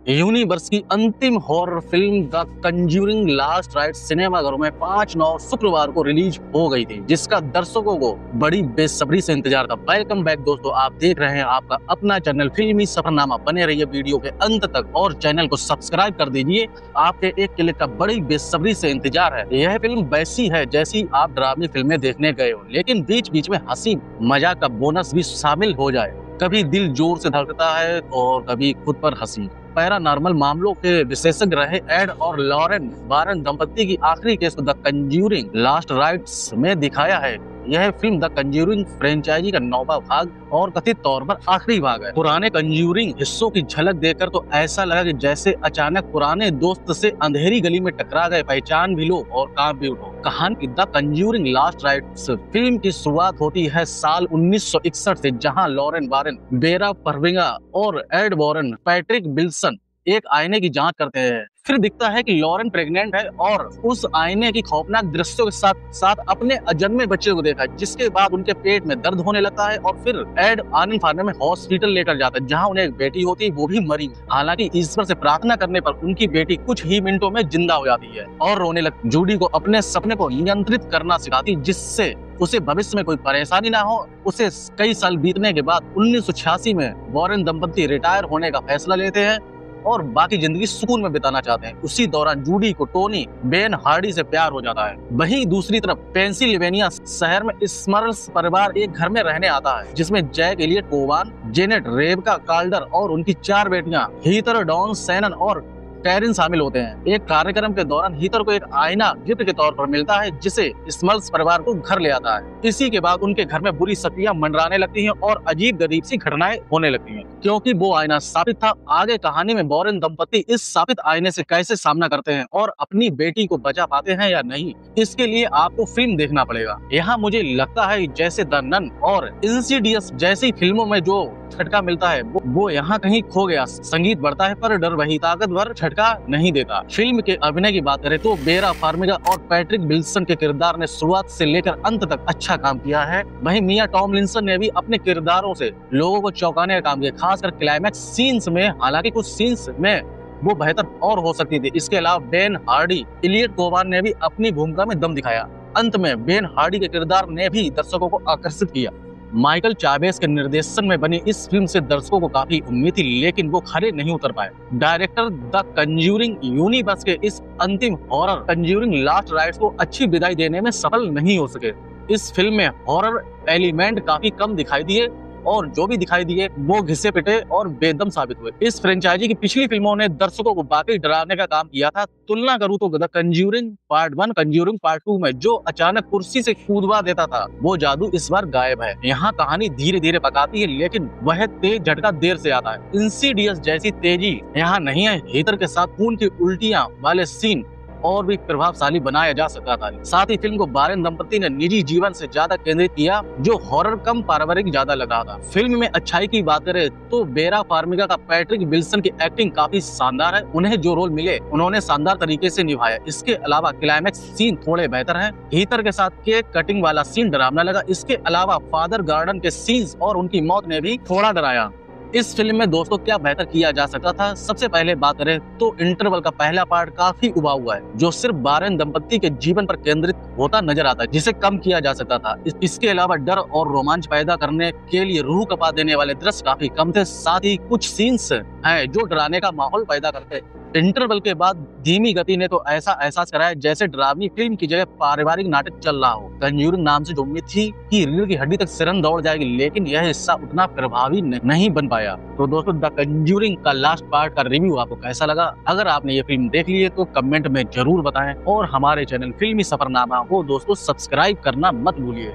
Universe की अंतिम horror film the conjuring last right सिनेमाघरों में 5/9 शुक्रवार को रिलीज हो गई थी, जिसका दर्शकों को बड़ी बेसब्री से इंतजार था। वेलकम बैक दोस्तों, आप देख रहे हैं आपका अपना चैनल फिल्मी सफरनामा। बने रहिए वीडियो के अंत तक और चैनल को सब्सक्राइब कर दीजिए। आपके एक क्लिक का बड़ी बेसब्री से इंतजार है। यह फिल्म वैसी है जैसी आप डरावनी फिल्में देखने गए हो, लेकिन बीच बीच में हंसी मजाक का बोनस भी शामिल हो जाए। कभी दिल जोर से धड़कता है और कभी खुद पर हंसी। पैरानॉर्मल मामलों के विशेषज्ञ रहे एड और लॉरेन वारन दंपति की आखिरी केस को द कंज्यूरिंग लास्ट राइट्स में दिखाया है। यह फिल्म द कंज्यूरिंग फ्रेंचाइजी का 9वां भाग और कथित तौर पर आखिरी भाग है। पुराने कंज्यूरिंग हिस्सों की झलक देखकर तो ऐसा लगा कि जैसे अचानक पुराने दोस्त से अंधेरी गली में टकरा गए, पहचान भी लो और काम भी उठो। कहानी the conjuring last rites film की शुरुआत होती है साल 1961 से, जहां लॉरेन वारन, बेरा फर्मिगा और एड वॉरेन पैट्रिक विल्सन एक आईने की जांच करते हैं। फिर दिखता है कि लॉरेन प्रेग्नेंट है और उस आईने की खौफनाक दृश्यों के साथ साथ अपने अजन्मे बच्चे को देखा, जिसके बाद उनके पेट में दर्द होने लगता है और फिर एड आनंद फानने में हॉस्पिटल लेकर जाता है, जहां उन्हें एक बेटी होती है, वो भी मरी। हालांकि ईश्वर से प्रार्थना करने पर उनकी बेटी कुछ ही मिनटों में जिंदा हो जाती है और रोने लगती। जूडी को अपने सपने को नियंत्रित करना सिखाती, जिससे उसे भविष्य में कोई परेशानी ना हो। उसे कई साल बीतने के बाद 1986 में वॉरेन दंपति रिटायर होने का फैसला लेते हैं और बाकी जिंदगी सुकून में बिताना चाहते हैं। उसी दौरान जूडी को टोनी बेन हार्डी से प्यार हो जाता है। वहीं दूसरी तरफ पेंसिल्वेनिया शहर में स्मर्ल्स परिवार एक घर में रहने आता है, जिसमें Jack Elliott Cowan, Janet Rebecca Calder और उनकी 4 बेटियां हीथर, डॉन, सैनन और कैरिन शामिल होते हैं। एक कार्यक्रम के दौरान हीथर को एक आईना गिफ्ट के तौर पर मिलता है, जिसे स्मर्ल्स परिवार को घर ले आता है। इसी के बाद उनके घर में बुरी शक्तियां मंडराने लगती हैं और अजीब गरीब सी घटनाएं होने लगती हैं, क्योंकि वो आईना शापित था। आगे कहानी में वॉरेन दंपति इस शापित आईने से कैसे सामना करते हैं और अपनी बेटी को बचा पाते हैं या नहीं, इसके लिए आपको फिल्म देखना पड़ेगा। यहाँ मुझे लगता है जैसे द नन और इंसिडियस जैसी फिल्मों में जो झटका मिलता है वो यहाँ कहीं खो गया। संगीत बढ़ता है पर डर वही ताकतवर झटका नहीं देता। फिल्म के अभिनय की बात करें तो बेरा फार्मिगा और पैट्रिक विल्सन के किरदार ने शुरुआत से लेकर अंत तक अच्छा काम किया है। वहीं मिया टॉमलिंसन ने भी अपने किरदारों से लोगों को चौंकाने का काम किया, खासकर क्लाइमैक्स सीन्स में। हालांकि कुछ सीन्स में वो बेहतर और हो सकती थी। इसके अलावा बेन हार्डी, एलियट कोवान ने भी अपनी भूमिका में दम दिखाया। अंत में बेन हार्डी के किरदार ने भी दर्शकों को आकर्षित किया। माइकल चावेस के निर्देशन में बनी इस फिल्म से दर्शकों को काफी उम्मीद थी, लेकिन वो खरे नहीं उतर पाए। डायरेक्टर द कंज्यूरिंग यूनिवर्स के इस अंतिम हॉरर कंज्यूरिंग लास्ट राइट्स को अच्छी विदाई देने में सफल नहीं हो सके। इस फिल्म में हॉरर एलिमेंट काफी कम दिखाई दिए और जो भी दिखाई दिए वो घिसे पिटे और बेदम साबित हुए। इस फ्रेंचाइजी की पिछली फिल्मों ने दर्शकों को बाकी डराने का काम किया था। तुलना करूं तो the conjuring part 1, conjuring part 2 में जो अचानक कुर्सी से कूदवा देता था, वो जादू इस बार गायब है। यहाँ कहानी धीरे धीरे पकाती है, लेकिन वह तेज झटका देर से आता है। इंसिडियस जैसी तेजी यहाँ नहीं है। हीथर के साथ खून की उल्टियां वाले सीन और भी प्रभावशाली बनाया जा सकता था। साथ ही फिल्म को वारेन दंपति ने निजी जीवन से ज्यादा केंद्रित किया, जो हॉरर कम पारिवारिक ज्यादा लगा था। फिल्म में अच्छाई की बात करें तो बेरा फार्मिगा का पैट्रिक विल्सन की एक्टिंग काफी शानदार है। उन्हें जो रोल मिले उन्होंने शानदार तरीके से निभाया। इसके अलावा क्लाइमैक्स सीन थोड़े बेहतर हैं। हीथर के साथ केक कटिंग वाला सीन डरावना लगा। इसके अलावा फादर गार्डन के सीन्स और उनकी मौत ने भी थोड़ा डराया। इस फिल्म में दोस्तों क्या बेहतर किया जा सकता था? सबसे पहले बात करें तो इंटरवल का पहला पार्ट काफी उबा हुआ है, जो सिर्फ वारेन दंपति के जीवन पर केंद्रित होता नजर आता है, जिसे कम किया जा सकता था। इसके अलावा डर और रोमांच पैदा करने के लिए रूह कपा देने वाले दृश्य काफी कम थे। साथ ही कुछ सीन्स हैं जो डराने का माहौल पैदा करते हैं। इंटरवल के बाद धीमी गति ने तो ऐसा एहसास कराया जैसे डरावनी फिल्म की जगह पारिवारिक नाटक चल रहा हो। कंज्यूरिंग नाम से जो उम्मीद थी कि रीढ़ की हड्डी तक सिरन दौड़ जाएगी, लेकिन यह हिस्सा उतना प्रभावी नहीं बन पाया। तो दोस्तों, द कंज्यूरिंग का लास्ट पार्ट का रिव्यू आपको कैसा लगा? अगर आपने ये फिल्म देख ली है तो कमेंट में जरूर बताएं और हमारे चैनल फिल्मी सफरनामा को दोस्तों सब्सक्राइब करना मत भूलिए।